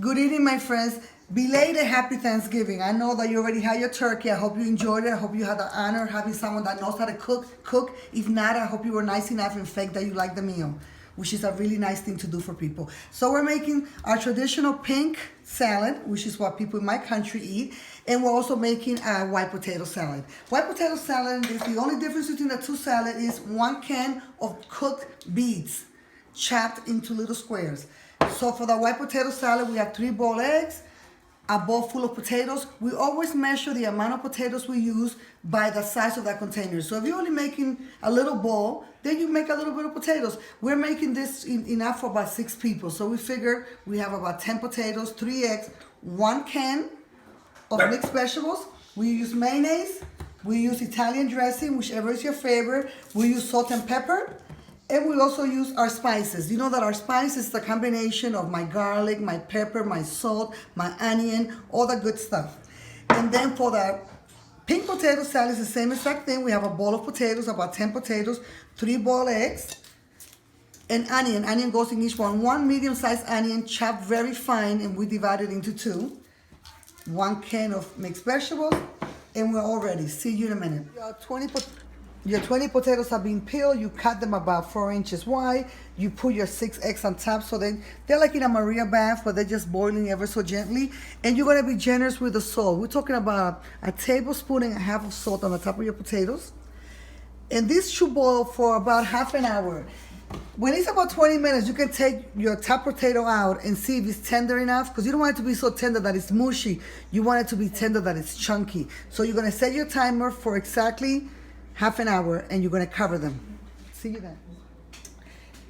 Good evening, my friends. Belated happy Thanksgiving. I know that you already had your turkey. I hope you enjoyed it. I hope you had the honor of having someone that knows how to cook. If not, I hope you were nice enough and fake that you like the meal, which is a really nice thing to do for people. So we're making our traditional pink salad, which is what people in my country eat. And we're also making a white potato salad. White potato salad is the only difference between the two salads is 1 can of cooked beets chopped into little squares. So for the white potato salad, we have 3 boiled eggs, a bowl full of potatoes. We always measure the amount of potatoes we use by the size of that container. So if you're only making a little bowl, then you make a little bit of potatoes. We're making this enough for about 6 people. So we figure we have about 10 potatoes, 3 eggs, 1 can of mixed vegetables. We use mayonnaise. We use Italian dressing, whichever is your favorite. We use salt and pepper. And we also use our spices. You know that our spice is the combination of my garlic, my pepper, my salt, my onion, all the good stuff. And then for the pink potato salad, it's the same exact thing. We have a bowl of potatoes, about 10 potatoes, 3 boiled eggs, and onion. Onion goes in each one. 1 medium-sized onion chopped very fine, and we divide it into 2. 1 can of mixed vegetables, and we're all ready. See you in a minute. Your 20 potatoes are being peeled. You cut them about 4 inches wide. You put your 6 eggs on top, so they're like in a Maria bath, but they're just boiling ever so gently. And you're gonna be generous with the salt. We're talking about a tablespoon and a half of salt on the top of your potatoes. And this should boil for about half an hour. When it's about 20 minutes, you can take your top potato out and see if it's tender enough, because you don't want it to be so tender that it's mushy. You want it to be tender that it's chunky. So you're gonna set your timer for exactly half an hour, and you're gonna cover them. See you then.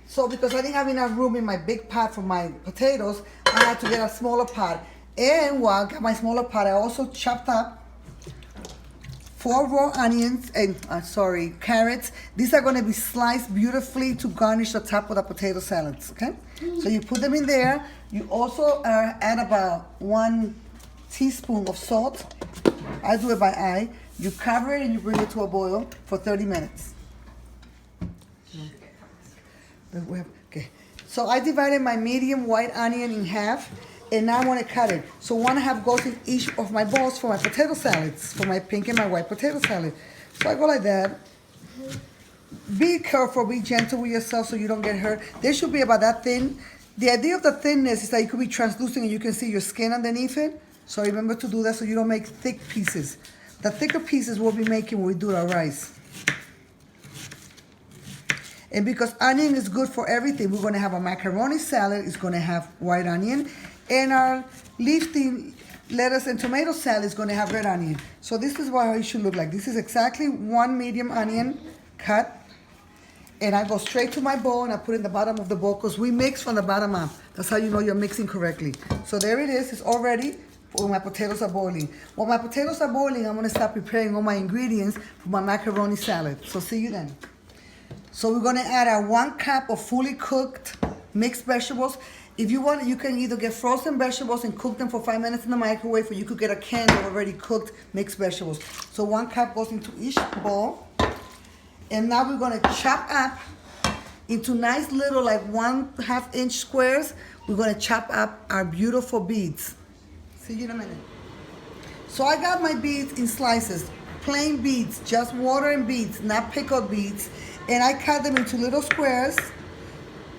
So because I didn't have enough room in my big pot for my potatoes, I had to get a smaller pot. And while I got my smaller pot, I also chopped up 4 raw onions and carrots. These are gonna be sliced beautifully to garnish the top of the potato salads, okay? So you put them in there. You also add about 1 teaspoon of salt. I do it by eye. You cover it and you bring it to a boil for 30 minutes. Okay. So I divided my medium white onion in half, and now I want to cut it. So 1.5 goes in each of my bowls for my potato salads, for my pink and my white potato salad. So I go like that. Be careful, be gentle with yourself so you don't get hurt. They should be about that thin. The idea of the thinness is that it could be translucent and you can see your skin underneath it. So remember to do that so you don't make thick pieces. The thicker pieces we'll be making when we do our rice. And because onion is good for everything, we're gonna have a macaroni salad, it's gonna have white onion. And our leafy lettuce and tomato salad is gonna have red onion. So this is what it should look like. This is exactly 1 medium onion cut. And I go straight to my bowl and I put it in the bottom of the bowl because we mix from the bottom up. That's how you know you're mixing correctly. So there it is, it's all ready. When my potatoes are boiling. When my potatoes are boiling, I'm gonna start preparing all my ingredients for my macaroni salad. So see you then. So we're gonna add our 1 cup of fully cooked mixed vegetables. If you want, you can either get frozen vegetables and cook them for 5 minutes in the microwave, or you could get a can of already cooked mixed vegetables. So 1 cup goes into each bowl. And now we're gonna chop up into nice little like 1/2 inch squares. We're gonna chop up our beautiful beets. See you in a minute. So I got my beets in slices, plain beets, just water and beets, not pickled beets. And I cut them into little squares.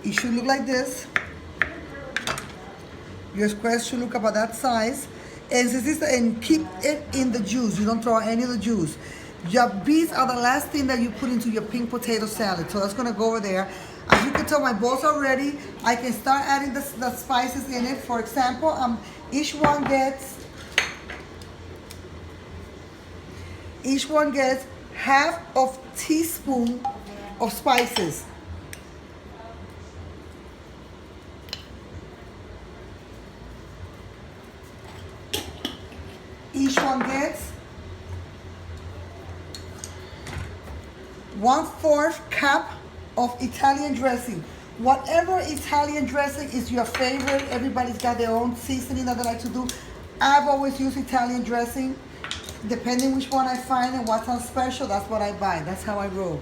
It should look like this. Your squares should look about that size. And keep it in the juice. You don't throw out any of the juice. Your beets are the last thing that you put into your pink potato salad. So that's gonna go over there. As you can tell, my bowls are ready. I can start adding the spices in it. For example, each one gets 1/2 teaspoon of spices. Each one gets 1/4 cup of Italian dressing. Whatever Italian dressing is your favorite, everybody's got their own seasoning that they like to do. I've always used Italian dressing. Depending which one I find and what's on special, that's what I buy. That's how I roll.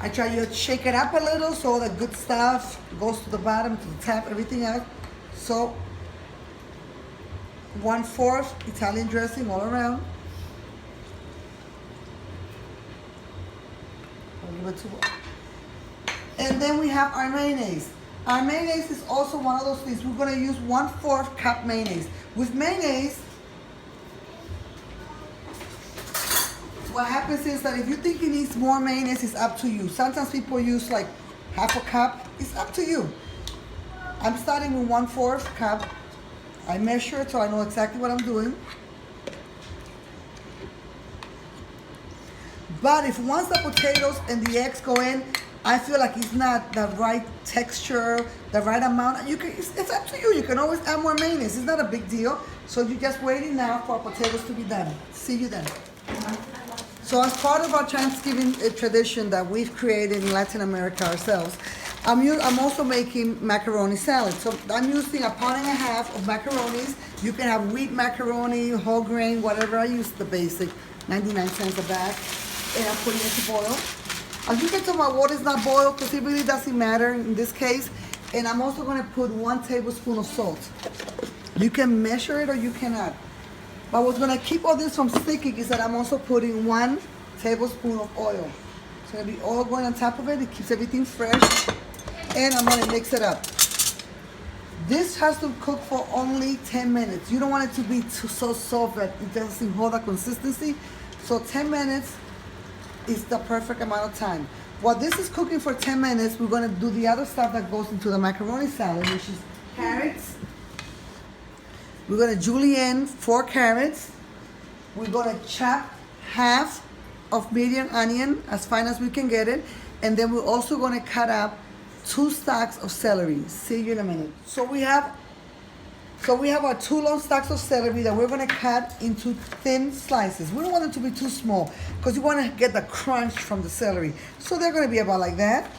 I try to shake it up a little so the good stuff goes to the bottom, to the top, everything else. So 1/4 Italian dressing all around. I'll give it to. And then we have our mayonnaise. Our mayonnaise is also one of those things. We're going to use 1/4 cup mayonnaise. With mayonnaise, what happens is that if you think it needs more mayonnaise, it's up to you. Sometimes people use like 1/2 cup. It's up to you. I'm starting with 1/4 cup. I measure it so I know exactly what I'm doing. But if once the potatoes and the eggs go in, I feel like it's not the right texture, the right amount, it's up to you. You can always add more mayonnaise. It's not a big deal. So you're just waiting now for our potatoes to be done. See you then. So as part of our Thanksgiving tradition that we've created in Latin America ourselves, I'm also making macaroni salad. So I'm using 1.5 pounds of macaronis. You can have wheat macaroni, whole grain, whatever. I use the basic, 99 cents a bag. And I'm putting it to boil. As you can tell, my water is not boiled because it really doesn't matter in this case. And I'm also going to put 1 tablespoon of salt. You can measure it or you cannot. But what's going to keep all this from sticking is that I'm also putting 1 tablespoon of oil. It's going to be oil going on top of it. It keeps everything fresh. And I'm going to mix it up. This has to cook for only 10 minutes. You don't want it to be so soft that it doesn't hold that consistency. So 10 minutes is the perfect amount of time. While this is cooking for 10 minutes, we're going to do the other stuff that goes into the macaroni salad, which is carrots. We're going to julienne 4 carrots. We're going to chop half of medium onion, as fine as we can get it. And then we're also going to cut up 2 stalks of celery. See you in a minute. So we have our 2 long stalks of celery that we're going to cut into thin slices. We don't want them to be too small because you want to get the crunch from the celery. So they're going to be about like that.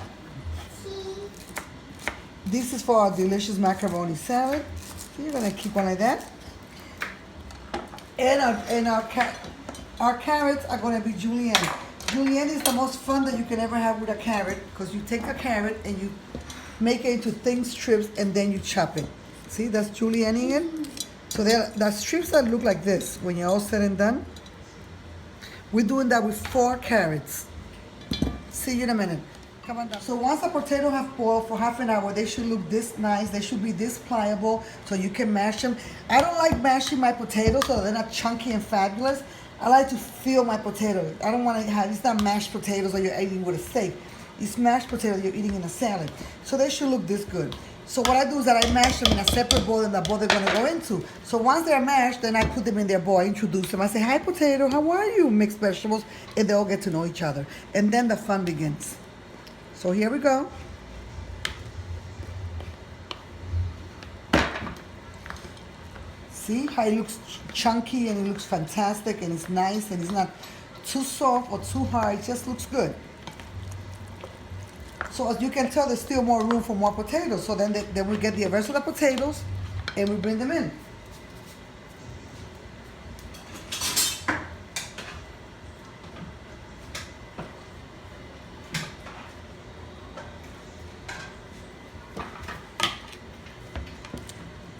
This is for our delicious macaroni salad. So you're going to keep one like that. And our carrots are going to be julienne. Julienne is the most fun that you can ever have with a carrot because you take a carrot and you make it into thin strips and then you chop it. See, that's julienning it. So there are strips that look like this when you're all said and done. We're doing that with 4 carrots. See you in a minute. Come on down. So once the potato have boiled for half an hour, they should look this nice. They should be this pliable so you can mash them. I don't like mashing my potatoes so they're not chunky and fabulous. I like to feel my potatoes. I don't want to have, it's not mashed potatoes that you're eating with a steak. It's mashed potatoes you're eating in a salad. So they should look this good. So what I do is that I mash them in a separate bowl than the bowl they're going to go into. So once they're mashed, then I put them in their bowl, I introduce them. I say, hi potato, how are you? Mixed vegetables. And they all get to know each other. And then the fun begins. So here we go. See how it looks chunky and it looks fantastic and it's nice and it's not too soft or too hard. It just looks good. So as you can tell, there's still more room for more potatoes. So then we get the rest of the potatoes and we bring them in.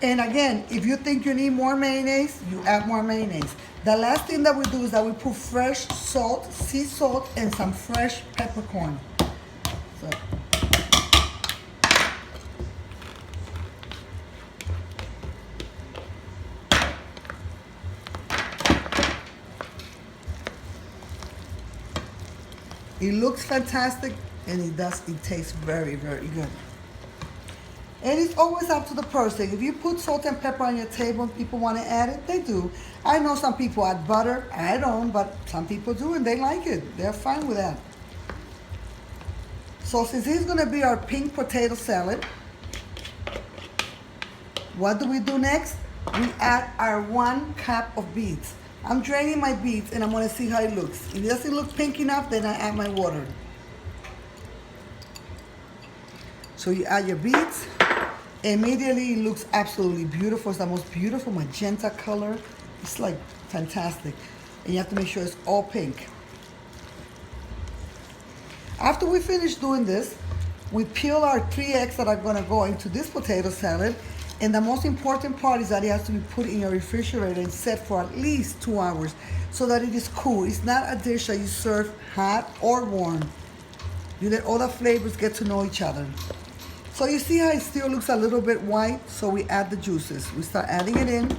And again, if you think you need more mayonnaise, you add more mayonnaise. The last thing that we do is that we put fresh salt, sea salt, and some fresh peppercorn. So. It looks fantastic and it tastes very, very good. And it's always up to the person. If you put salt and pepper on your table and people want to add it, they do. I know some people add butter. I don't, but some people do and they like it. They're fine with that. So since this is going to be our pink potato salad, what do we do next? We add our 1 cup of beets. I'm draining my beets and I'm going to see how it looks. If it doesn't look pink enough, then I add my water. So you add your beets. Immediately it looks absolutely beautiful. It's the most beautiful magenta color. It's like fantastic. And you have to make sure it's all pink. After we finish doing this, we peel our 3 eggs that are going to go into this potato salad And the most important part is that it has to be put in your refrigerator and set for at least 2 hours so that it is cool. It's not a dish that you serve hot or warm. You let all the flavors get to know each other. So you see how it still looks a little bit white? So we add the juices. We start adding it in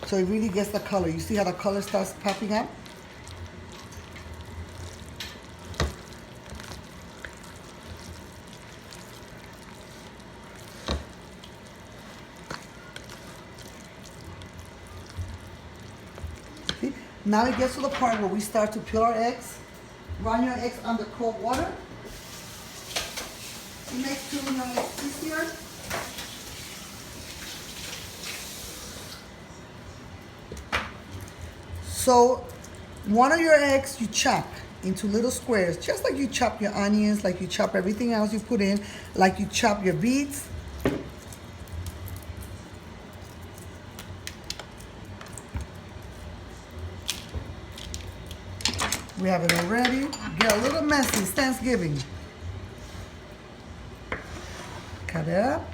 so it really gets the color. You see how the color starts popping up? See? Now it gets to the part where we start to peel our eggs. Run your eggs under cold water. It makes peeling your eggs easier. So one of your eggs you chop into little squares, just like you chop your onions, like you chop everything else you put in, like you chop your beets. We have it already. Get a little messy, it's Thanksgiving. Cut it up,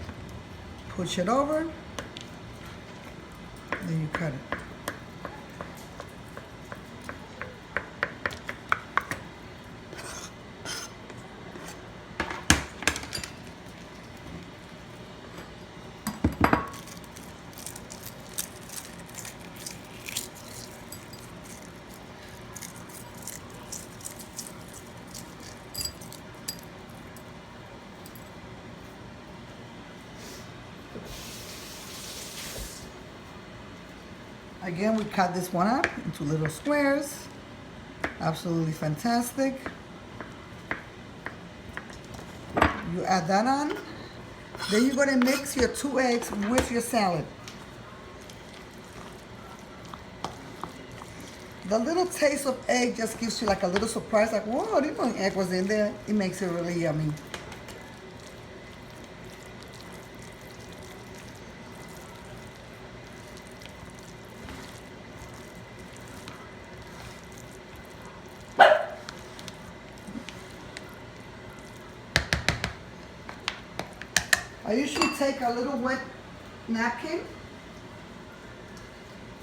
push it over, then you cut it. Again, we cut this one up into little squares. Absolutely fantastic. You add that on. Then you're gonna mix your 2 eggs with your salad. The little taste of egg just gives you like a little surprise, like, whoa, I didn't know an egg was in there. It makes it really yummy. I usually take a little wet napkin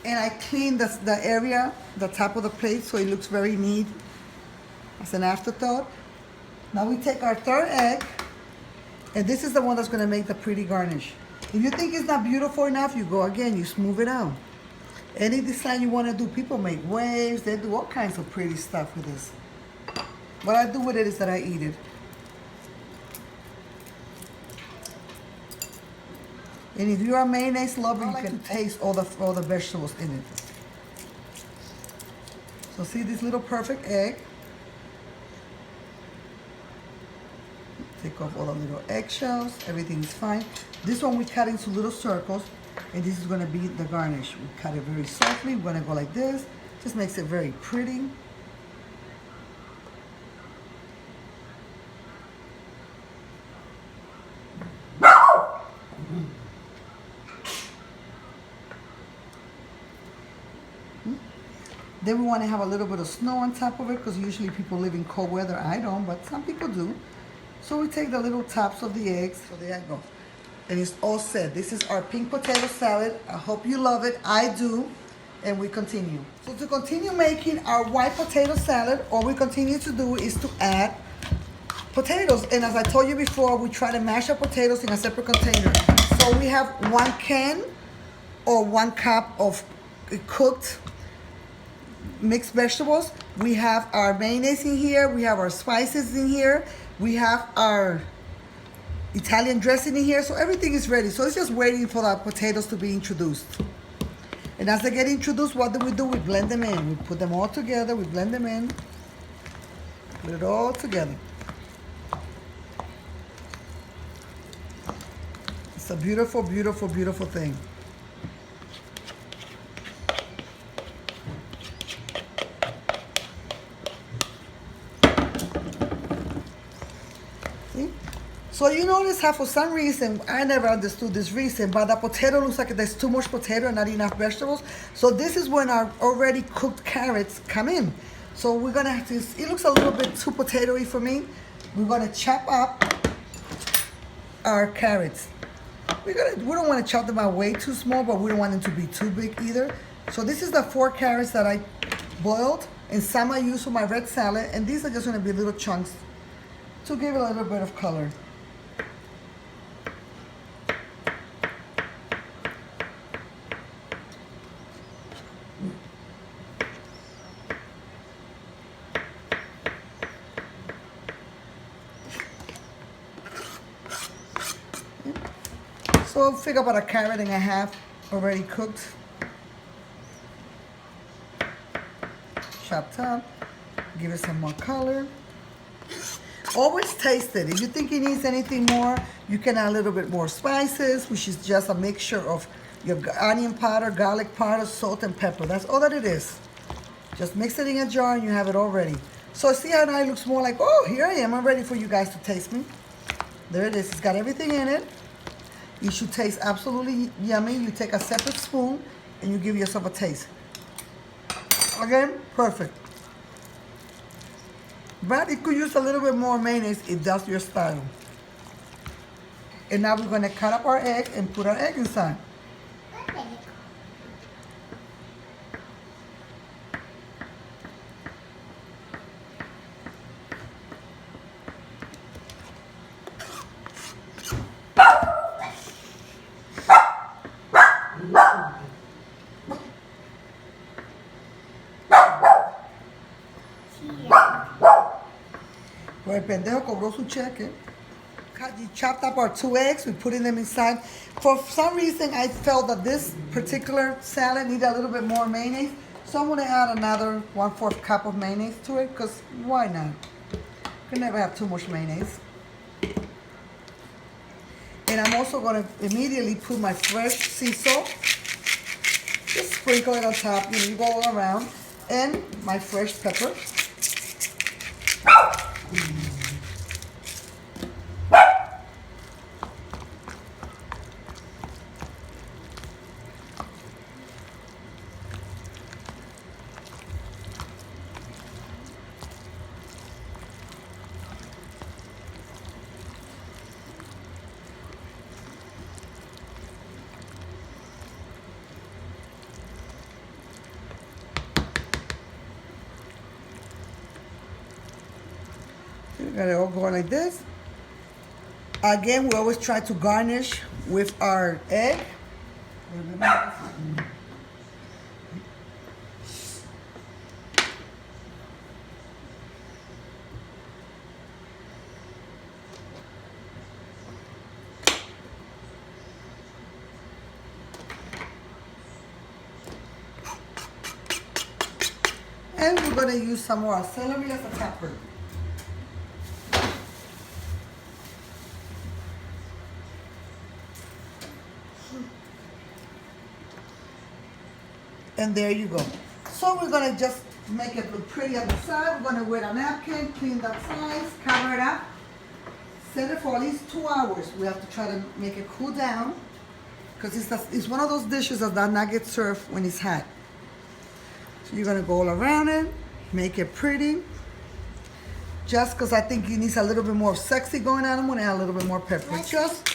and I clean the area, the top of the plate, so it looks very neat as an afterthought. Now we take our 3rd egg, and this is the one that's gonna make the pretty garnish. If you think it's not beautiful enough, you go again, you smooth it out. Any design you wanna do, people make waves, they do all kinds of pretty stuff with this. What I do with it is that I eat it. And if you're a mayonnaise lover, you can taste all the vegetables in it. So see this little perfect egg? Take off all the little eggshells, everything's fine. This one we cut into little circles, and this is gonna be the garnish. We cut it very softly, we're gonna go like this. Just makes it very pretty. Then we want to have a little bit of snow on top of it because usually people live in cold weather. I don't, but some people do. So we take the little tops of the eggs. So there I go. And it's all set. This is our pink potato salad. I hope you love it. I do. And we continue. So to continue making our white potato salad, all we continue to do is to add potatoes. And as I told you before, we try to mash our potatoes in a separate container. So we have 1 can or 1 cup of cooked mixed vegetables. We have our mayonnaise in here. We have our spices in here. We have our Italian dressing in here. So everything is ready. So it's just waiting for the potatoes to be introduced. And as they get introduced, what do? We blend them in. We put them all together. We blend them in. Put it all together. It's a beautiful, beautiful, beautiful thing. So you notice how for some reason, I never understood this reason, but the potato looks like there's too much potato and not enough vegetables. So this is when our already cooked carrots come in. So we're gonna have to, it looks a little bit too potatoey for me. We're gonna chop up our carrots. We don't want to chop them out way too small, but we don't want them to be too big either. So this is the 4 carrots that I boiled, and some I use for my red salad, and these are just going to be little chunks to give it a little bit of color. So figure about a carrot and a half already cooked. Chopped up. Give it some more color. Always taste it. If you think it needs anything more, you can add a little bit more spices, which is just a mixture of your onion powder, garlic powder, salt, and pepper. That's all that it is. Just mix it in a jar and you have it all ready. So see how now it looks more like, oh, here I am. I'm ready for you guys to taste me. There it is. It's got everything in it. It should taste absolutely yummy. You take a separate spoon and you give yourself a taste. Again, perfect. But it could use a little bit more mayonnaise if that's your style. And now we're going to cut up our egg and put our egg inside. Well, el pendejo cobró su cheque. We chopped up our 2 eggs. We're putting them inside. For some reason, I felt that this particular salad needed a little bit more mayonnaise. So I'm going to add another 1/4 cup of mayonnaise to it, because why not? You can never have too much mayonnaise. And I'm also going to immediately put my fresh sea salt. Just sprinkle it on top. You go all around. And my fresh pepper. We got it all going like this. Again, we always try to garnish with our egg. And we're going to use some more celery as a topper. And there you go. So we're going to just make it look pretty on the side. We're going to wet a napkin, clean that sides, cover it up, set it for at least 2 hours. We have to try to make it cool down, because it's one of those dishes that does not get served when it's hot. So you're going to go all around it, make it pretty. Just because I think it needs a little bit more sexy going on, I'm going to add a little bit more pepper. Just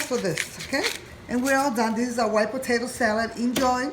for this, okay? And we're all done. This is our white potato salad. Enjoy.